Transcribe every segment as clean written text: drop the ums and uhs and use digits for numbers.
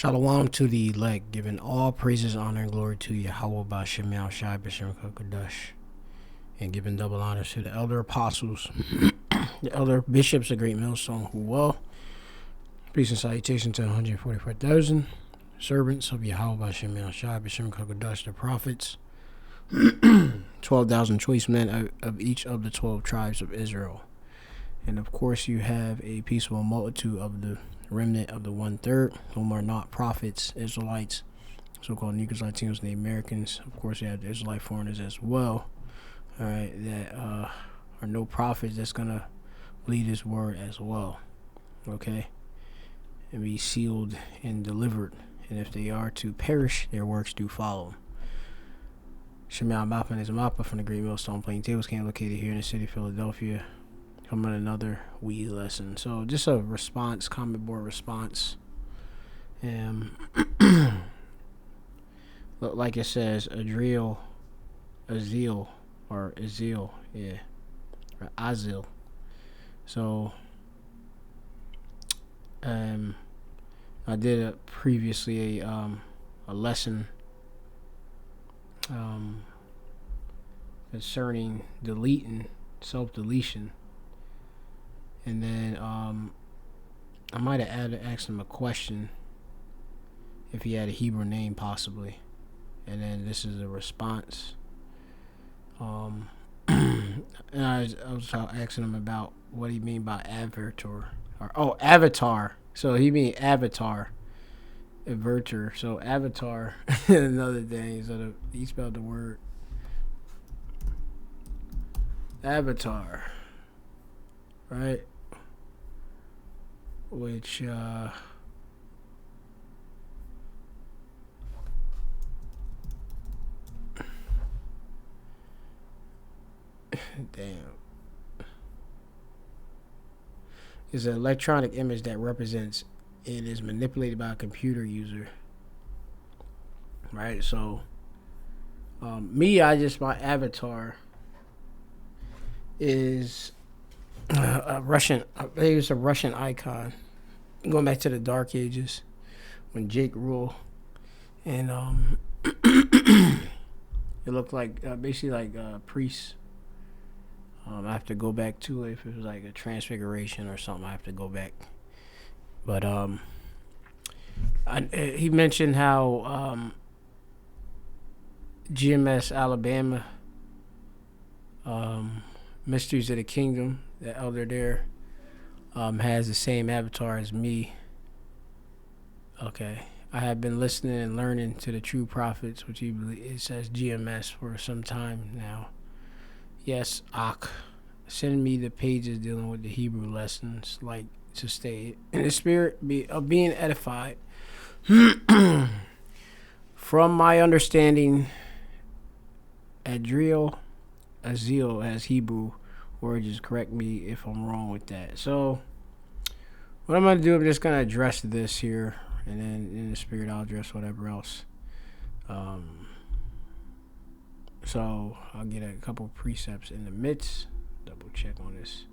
Shalom to the elect, giving all praises, honor, and glory to Yahweh Bashem Shai B'Shem Qadash, and giving double honors to the elder apostles, the elder bishops of Great Millstone, who well. Peace and salutation to 144,000 servants of Yahweh Bashem Shai B'Shem Qadash, the prophets, 12,000 choice men of each of the 12 tribes of Israel. And of course, you have a peaceable multitude of the remnant of the 1/3, whom are not prophets, Israelites, so-called Negroes, Latinos, and the Americans. Of course, you have the Israelite foreigners as well, all right, that are no prophets that's going to lead his word as well, okay, and be sealed and delivered. And if they are to perish, their works do follow. Shemel Mapman is a Mappa from the Great Millstone Plaintables camp located here in the city of Philadelphia. Come on, another weed lesson. So just a response, comment board response. Like it says, Azil, or Azil, yeah, or Azil. So, I did previously a lesson concerning deleting, self-deletion. And then I might have asked him a question if he had a Hebrew name possibly. And then this is a response. And I was asking him about what he mean by avatar. Avatar. So he mean avatar. Averter. So avatar. Another thing. So he spelled the word avatar. Right? Which, damn. Is an electronic image that represents and is manipulated by a computer user. Right? So, my avatar is a Russian, I think it's a Russian icon. Going back to the Dark Ages when Jake ruled, and it looked like basically like priests. I have to go back to it if it was like a transfiguration or something. I have to go back, but he mentioned how GMS Alabama, Mysteries of the Kingdom, the elder there, has the same avatar as me. Okay. I have been listening and learning to the true prophets, which he believes, it says GMS, for some time now. Yes, Ak. Send me the pages dealing with the Hebrew lessons, like to stay in the spirit of being edified. From my understanding, Azil as Hebrew, or just correct me if I'm wrong with that. So what I'm going to do, I'm just going to address this here, and then in the spirit I'll address whatever else. So I'll get a couple of precepts in the midst. Double check on this.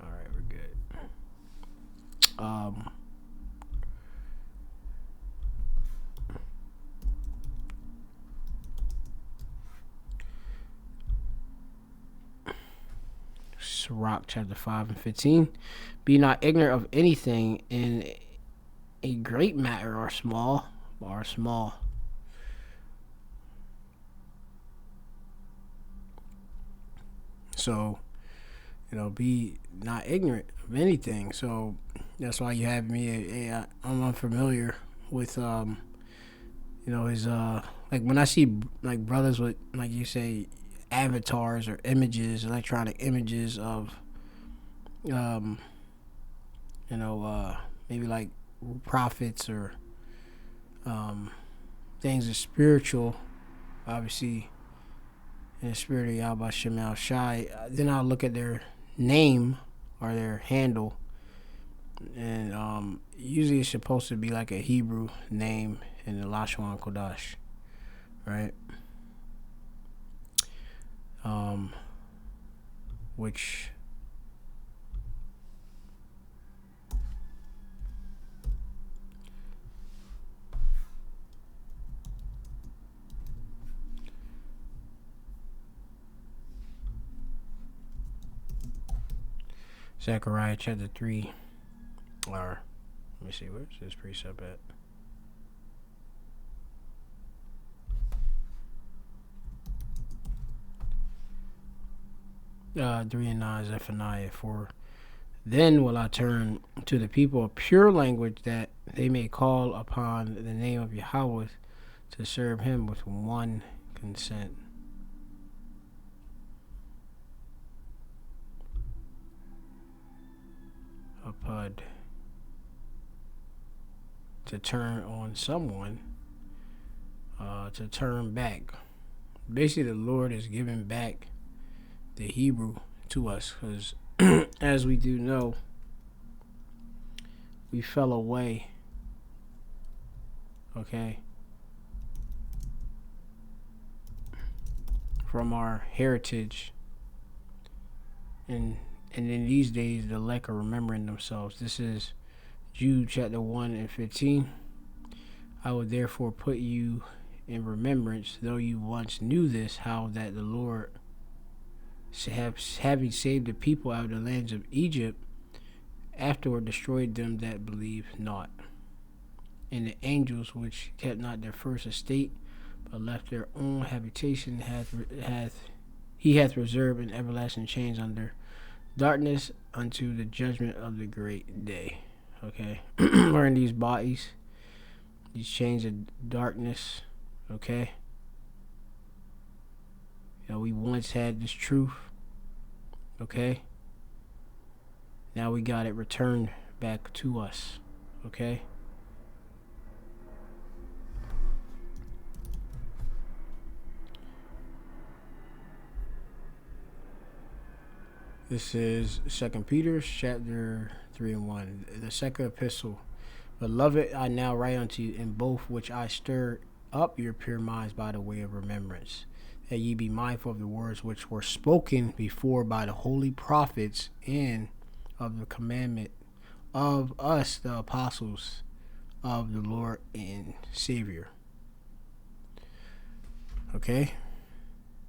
All right, we're good. Sirach chapter 5 and 15. Be not ignorant of anything in a great matter or small. So, be not ignorant of anything. So that's why you have me. I'm unfamiliar with his like when I see like brothers with, like you say, avatars or images, electronic images of maybe like prophets or things that spiritual, obviously in the spirit of Yahweh Shemal Shai. Then I'll look at their name or their handle, and usually it's supposed to be like a Hebrew name in the Lashawan Qadash, right? Which Zechariah chapter 3, or let me see, where's this precept at? Three and 9, Zephaniah 4. Then will I turn to the people a pure language, that they may call upon the name of Yahweh to serve him with one consent. A pud. To turn on someone, to turn back. Basically, the Lord is giving back the Hebrew to us, because as we do know, we fell away, okay, from our heritage, and in these days the elect are remembering themselves. This is Jude chapter 1 and 15. I will therefore put you in remembrance, though you once knew this, how that the Lord, having saved the people out of the lands of Egypt, afterward destroyed them that believed not. And the angels which kept not their first estate, but left their own habitation, he hath reserved in everlasting chains under darkness unto the judgment of the great day. Okay, we're in these bodies, these chains of darkness. Okay, we once had this truth. Okay, now we got it returned back to us. Okay. This is 2 Peter chapter 3 and 1. The second epistle. Beloved, I now write unto you, in both which I stir up your pure minds by the way of remembrance, that ye be mindful of the words which were spoken before by the holy prophets, and of the commandment of us, the apostles of the Lord and Savior. Okay?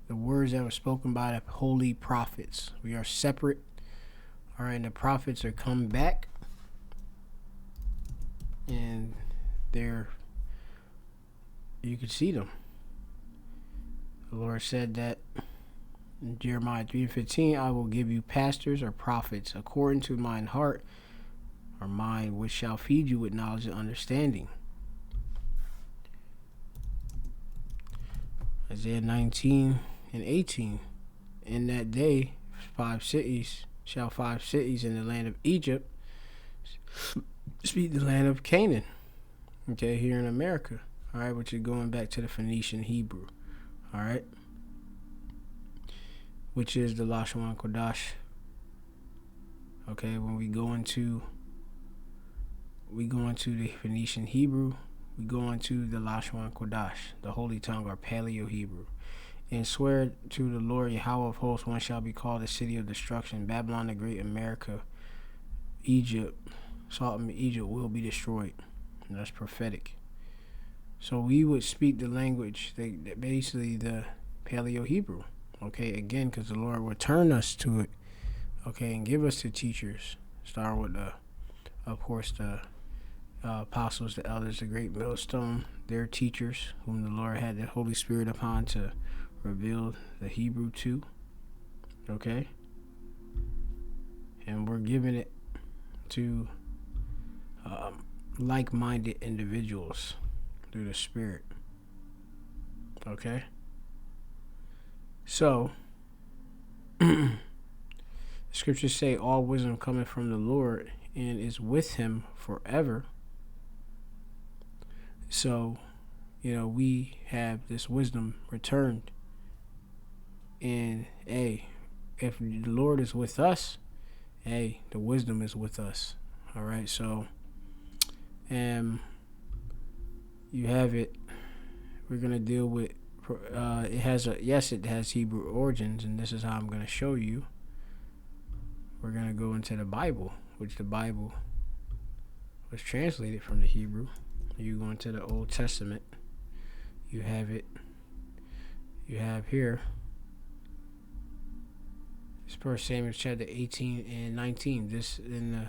The words that were spoken by the holy prophets. We are separate. All right, and the prophets are come back, and you can see them. The Lord said that in Jeremiah 3:15, I will give you pastors or prophets according to mine heart, or mind, which shall feed you with knowledge and understanding. Isaiah 19 and 18. In that day, 5 cities in the land of Egypt speak the land of Canaan. Okay, here in America. All right, which is going back to the Phoenician Hebrew. All right, which is the Lashawan Qadash. Okay, when we go into the Phoenician Hebrew, we go into the Lashawan Qadash, the Holy Tongue, or Paleo Hebrew. And swear to the Lord Yahweh of hosts, one shall be called the city of destruction. Babylon the great, America, Egypt, Sodom, Egypt will be destroyed. And that's prophetic. So we would speak the language, basically the Paleo Hebrew. Okay, again, because the Lord will turn us to it. Okay, and give us the teachers. Start with the apostles, the elders, the great millstone, their teachers, whom the Lord had the Holy Spirit upon to reveal the Hebrew to. Okay, and we're giving it to like-minded individuals through the Spirit. Okay, so the scriptures say all wisdom cometh from the Lord and is with him forever. So, we have this wisdom returned. And, if the Lord is with us, the wisdom is with us. All right, so, you have it. We're going to deal with, it has Hebrew origins, and this is how I'm going to show you. We're going to go into the Bible, which the Bible was translated from the Hebrew. You go into the Old Testament, you have it. You have here It's 1 Samuel chapter 18 and 19. This in the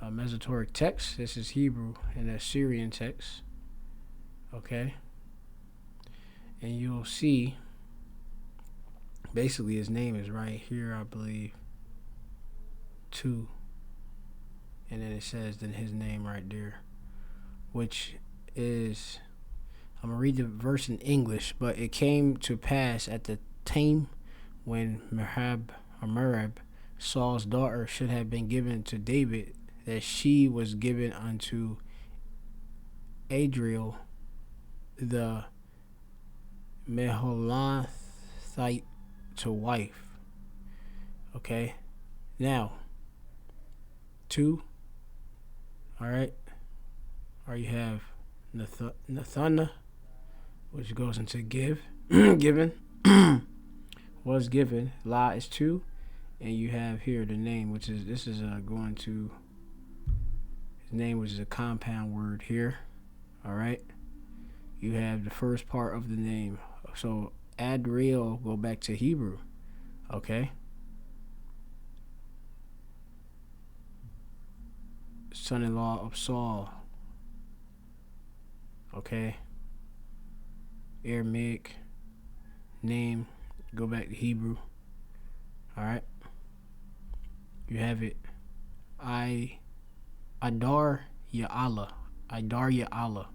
Mesoteric text. This is Hebrew in the Assyrian text. Okay. And you'll see basically his name is right here, I believe. 2. And then it says then his name right there, which is, I'm going to read the verse in English. But it came to pass at the time when Merab, Saul's daughter, should have been given to David, that she was given unto Adriel the Meholathite to wife. Okay. Now, 2. All right. Or you have Nathana, which goes into given, was given. La is 2. And you have here the name, which is, this is going to, his name, which is a compound word here. All right. You have the first part of the name. So Adriel, go back to Hebrew. Okay. Son-in-law of Saul. Okay. Aramaic name, go back to Hebrew. All right. You have it. Idaryaahla. Idaryaahla.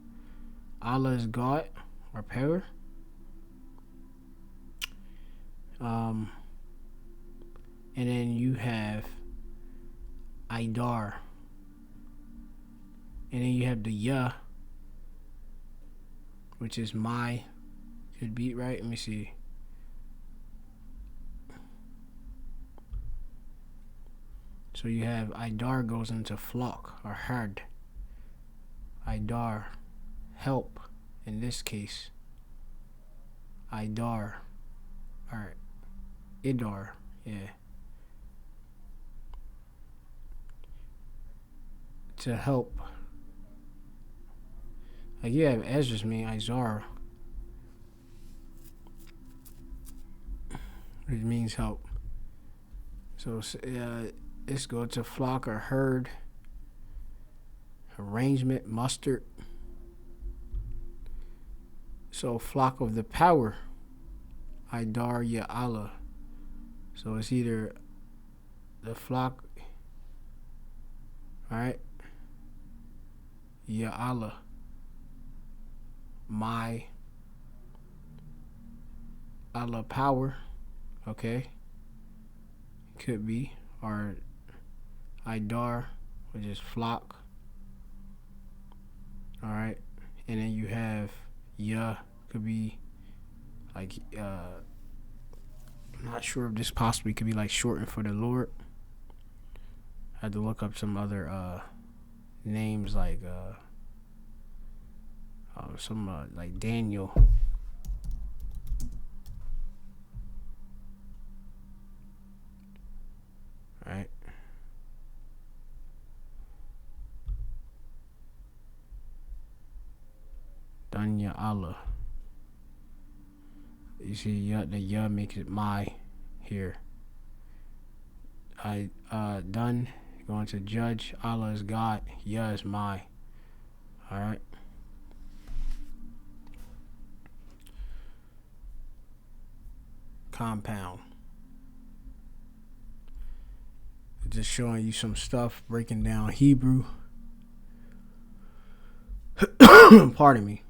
Allah is God or power. And then you have Idar. And then you have the Yah, which is my. Should be right. Let me see. So you have Idar goes into flock or herd. Idar, help in this case. Idar. Alright. Idar, yeah. To help. Like you have Ezra's mean Izar, which means help. So let's go to flock or herd. Arrangement, mustard. So flock of the power. Idaryaahla. So it's either the flock. Alright. Ya'ala. My Allah power. Okay. Could be. Or Idar, which is flock. Alright. And then you have Yah, could be like I'm not sure if this possibly could be like shortened for the Lord. I had to look up some other names like some like Daniel. Right. Idaryaahla. You see, the Yah makes it my here. Done. Going to judge. Allah is God. Yah is my. Alright. Compound. Just showing you some stuff, breaking down Hebrew. Pardon me.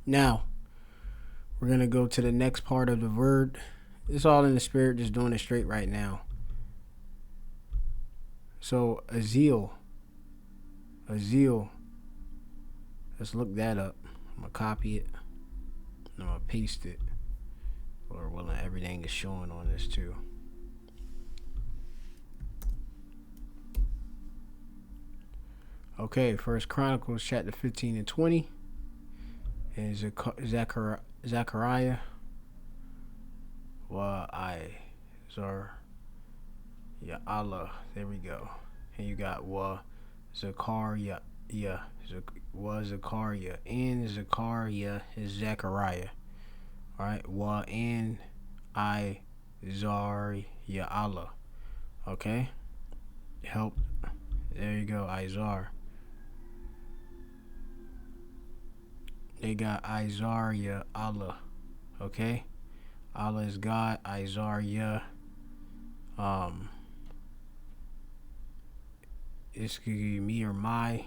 Now, we're going to go to the next part of the word. It's all in the spirit, just doing it straight right now. So, Aziel. Let's look that up. I'm going to copy it. And I'm going to paste it. Lord willing, everything is showing on this too. Okay, First Chronicles chapter 15 and 20. And Zechariah. Allah. There we go. And you got Zechariah. Zechariah. And Zechariah is Zechariah. Alright. And izaryaahla. Okay? Help. There you go, Izar. They got izaryaahla. Okay? Allah is God. Izarya. This could be me or my.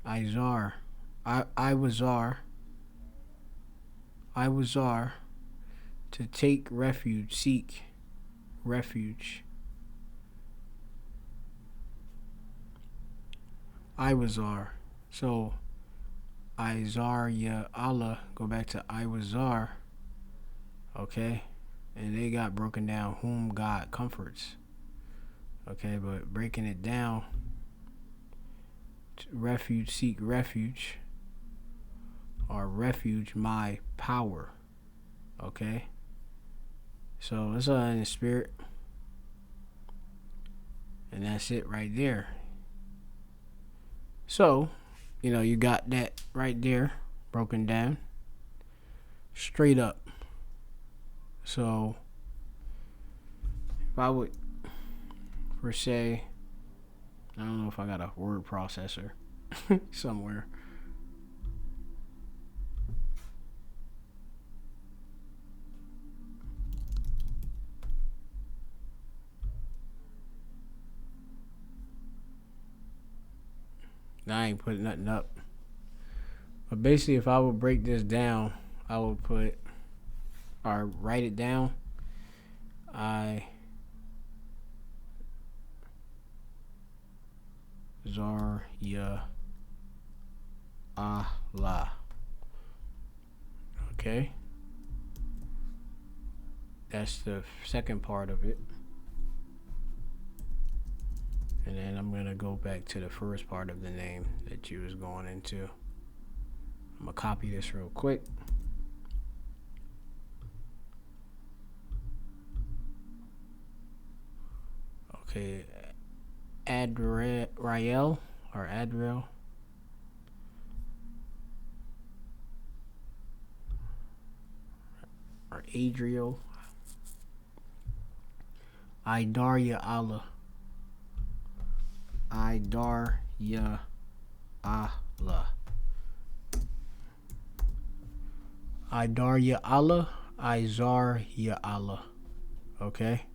Izar. I was to take refuge, seek refuge. I was So izaryaahla, go back to I was okay? And they got broken down, whom God comforts. Okay, but breaking it down, refuge, seek refuge, or refuge, my power. Okay? So let's in the spirit. And that's it right there. So, you got that right there broken down straight up. So if I would, per se, I don't know if I got a word processor somewhere. I ain't putting nothing up. But basically, if I would break this down, I would put, or write it down, izaryaahla. Okay? That's the second part of it. And then I'm going to go back to the first part of the name that you was going into. I'm going to copy this real quick. Okay. Adriel or Adriel. Or Adriel. Idaryaahla. Idaryaahla. Idaryaahla. Izaryaahla. Okay?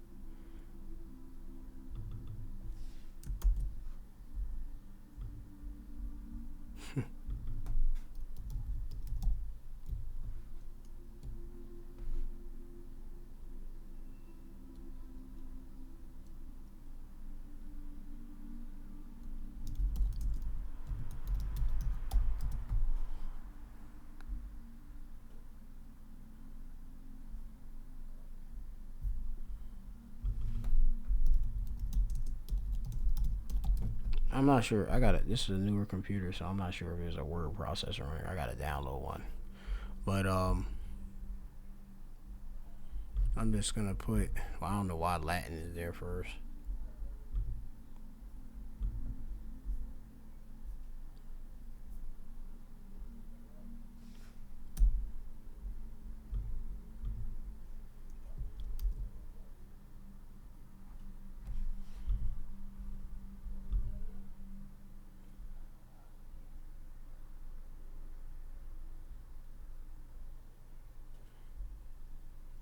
I'm not sure. This is a newer computer, so I'm not sure if there's a word processor on here. I gotta download one. But I'm just gonna put, I don't know why Latin is there first.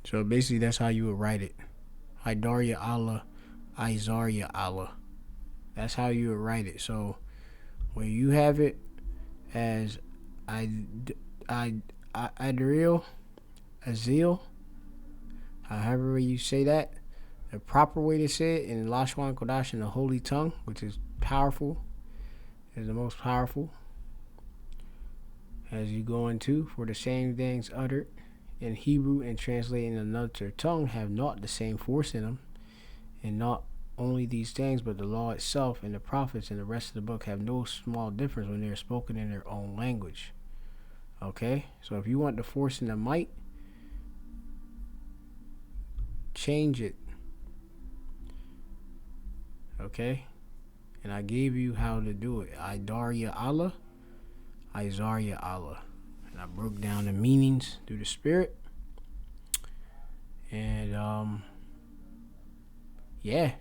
So basically, that's how you would write it. Idaryaahla, izaryaahla. That's how you would write it. So when you have it as Adriel, Azil, however you say that, the proper way to say it in Lashawan Qadash in the Holy Tongue, which is powerful, is the most powerful, as you go into, for the same things uttered in Hebrew and translated in another tongue have not the same force in them, and not only these things, but the law itself and the prophets and the rest of the book have no small difference when they are spoken in their own language. Okay? So if you want the force and the might, change it. Okay? And I gave you how to do it. Idaryaahla, izaryaahla. And I broke down the meanings through the spirit. And yeah,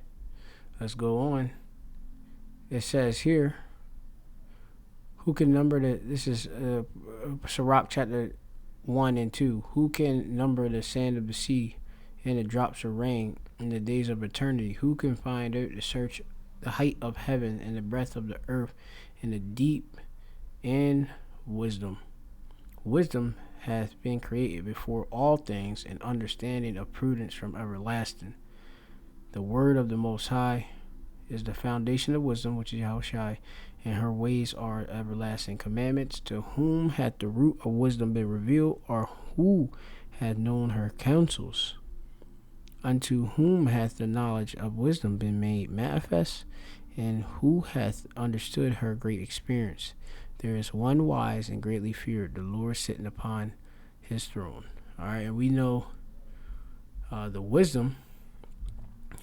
let's go on. It says here, who can number this is Sirach chapter 1 and 2. Who can number the sand of the sea and the drops of rain in the days of eternity? Who can find out to search the height of heaven and the breadth of the earth and the deep in wisdom? Wisdom hath been created before all things, and understanding of prudence from everlasting. The word of the Most High is the foundation of wisdom, which is Yahushai, and her ways are everlasting commandments. To whom hath the root of wisdom been revealed, or who hath known her counsels? Unto whom hath the knowledge of wisdom been made manifest, and who hath understood her great experience? There is one wise and greatly feared, the Lord sitting upon his throne. All right, and we know the wisdom,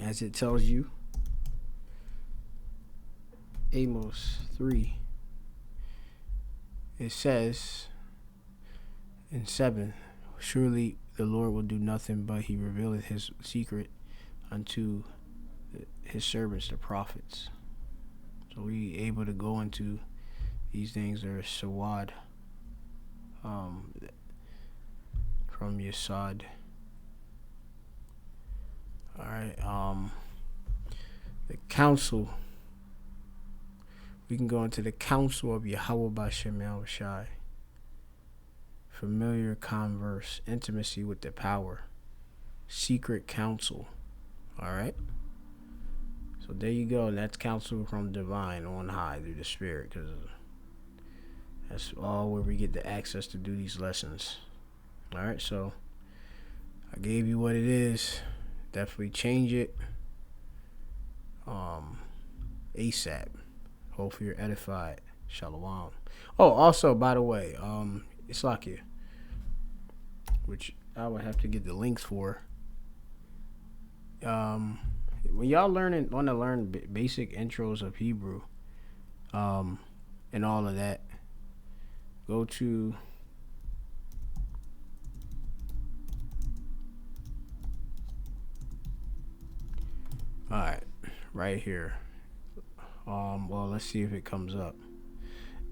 as it tells you, Amos 3, it says in 7, surely the Lord will do nothing, but he revealeth his secret unto his servants, the prophets. So we able to go into these things that are sawad, from Yesod. Alright, the counsel. We can go into the counsel of Yahweh Bashem Yahushai. Familiar converse, intimacy with the power, secret counsel. Alright? So there you go. That's counsel from divine on high through the spirit, because that's all where we get the access to do these lessons. Alright, so I gave you what it is. Definitely change it ASAP. Hopefully you're edified. Shalom. Oh, also, by the way, it's like you, which I would have to get the links for. When y'all want to learn basic intros of Hebrew, and all of that, go to right here. Well, let's see if it comes up.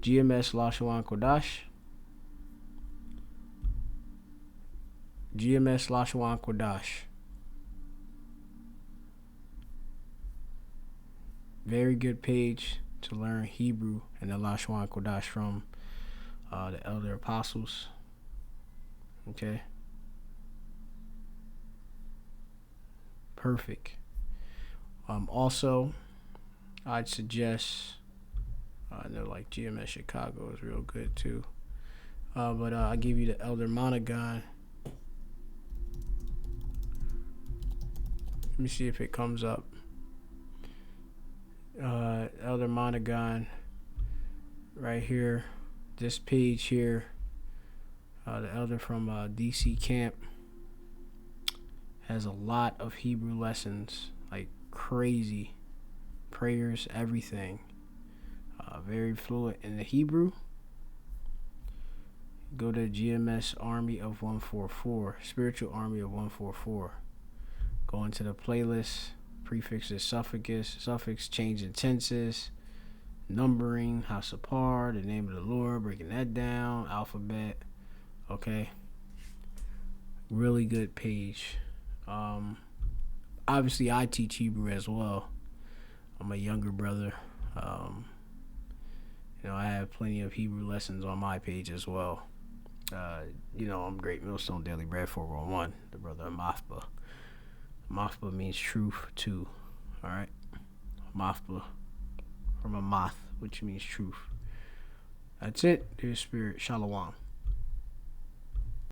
GMS Lashawan Qadash. GMS Lashawan Qadash. Very good page to learn Hebrew and the Lashawan Qadash from the elder apostles. Okay. Perfect. Also, I'd suggest, I know like GMS Chicago is real good too. But I'll give you the Elder Monogon. Let me see if it comes up. Elder Monogon, right here, this page here. The elder from DC camp has a lot of Hebrew lessons, like crazy. Prayers, everything. Very fluent in the Hebrew. Go to GMS Army of 144, Spiritual Army of 144. Go into the playlist, prefixes, suffix, changing tenses, numbering, Hasapar, the name of the Lord, breaking that down, alphabet. Okay. Really good page. Obviously, I teach Hebrew as well. I'm a younger brother. I have plenty of Hebrew lessons on my page as well. I'm Great Millstone Daily Bread 411, the brother of Mafba. Mafba means truth too. Alright? Mafba from a moth, which means truth. That's it. Dear Spirit, Shalom.